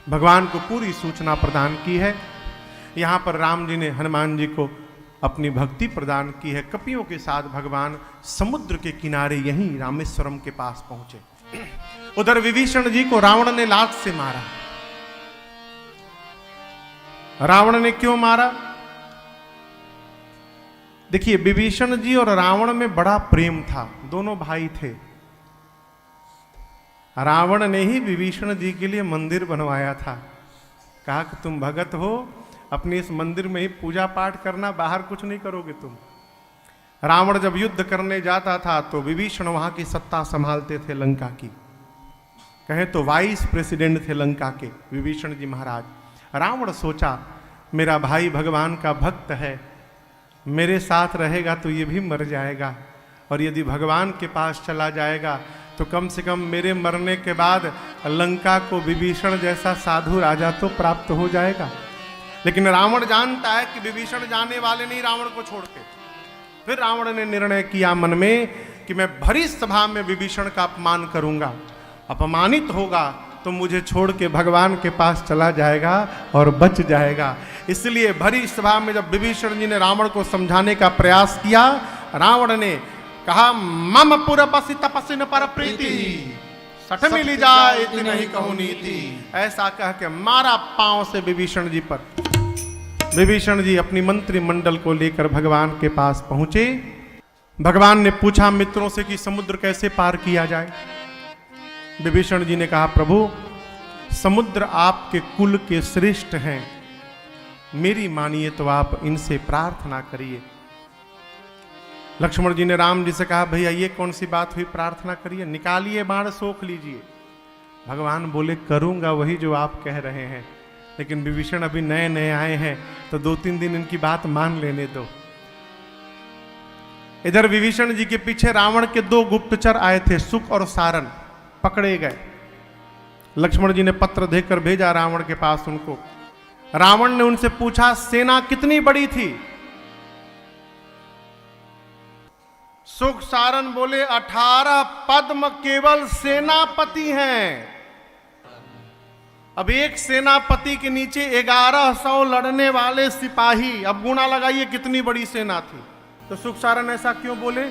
भगवान को पूरी सूचना प्रदान की है। यहाँ पर राम जी ने हनुमान जी को अपनी भक्ति प्रदान की है। कपियों के साथ भगवान समुद्र के किनारे यहीं रामेश्वरम के पास पहुंचे। उधर विभीषण जी को रावण ने लात से मारा। रावण ने क्यों मारा? देखिए, विभीषण जी और रावण में बड़ा प्रेम था, दोनों भाई थे। रावण ने ही विभीषण जी के लिए मंदिर बनवाया था। कहा कि तुम भगत हो, अपने इस मंदिर में ही पूजा पाठ करना, बाहर कुछ नहीं करोगे तुम। रावण जब युद्ध करने जाता था तो विभीषण वहां की सत्ता संभालते थे लंका की। कहे तो वाइस प्रेसिडेंट थे लंका के विभीषण जी महाराज। रावण सोचा मेरा भाई भगवान का भक्त है, मेरे साथ रहेगा तो ये भी मर जाएगा, और यदि भगवान के पास चला जाएगा तो कम से कम मेरे मरने के बाद लंका को विभीषण जैसा साधु राजा तो प्राप्त हो जाएगा। लेकिन रावण जानता है कि विभीषण जाने वाले नहीं रावण को छोड़ के। फिर रावण ने निर्णय किया मन में कि मैं भरी सभा में विभीषण का अपमान करूंगा, अपमानित होगा तो मुझे छोड़ के भगवान के पास चला जाएगा और बच जाएगा। इसलिए भरी सभा में जब विभीषण जी ने रावण को समझाने का प्रयास किया, रावण ने कहा मम पुरपसि तपसि न पर प्रीति सठ मिली जाए इतनी नहीं कहूं नीति। ऐसा कह के मारा पांव से विभीषण जी पर। विभीषण जी अपनी मंत्रिमंडल को लेकर भगवान के पास पहुंचे। भगवान ने पूछा मित्रों से कि समुद्र कैसे पार किया जाए। विभीषण जी ने कहा प्रभु, समुद्र आपके कुल के श्रेष्ठ हैं, मेरी मानिए तो आप इनसे प्रार्थना करिए। लक्ष्मण जी ने राम जी से कहा भैया ये कौन सी बात हुई, प्रार्थना करिए, निकालिए बाण सोख लीजिए। भगवान बोले करूंगा वही जो आप कह रहे हैं, लेकिन विभीषण अभी नए नए आए हैं तो 2-3 दिन इनकी बात मान लेने दो। इधर विभीषण जी के पीछे रावण के 2 गुप्तचर आए थे, सुक और सारन, पकड़े गए। लक्ष्मण जी ने पत्र देकर भेजा रावण के पास उनको। रावण ने उनसे पूछा सेना कितनी बड़ी थी? सुख सारन बोले 18 पद्म केवल सेनापति हैं। अब एक सेनापति के नीचे 1100 लड़ने वाले सिपाही, अब गुणा लगाइए कितनी बड़ी सेना थी। तो सुख सारन ऐसा क्यों बोले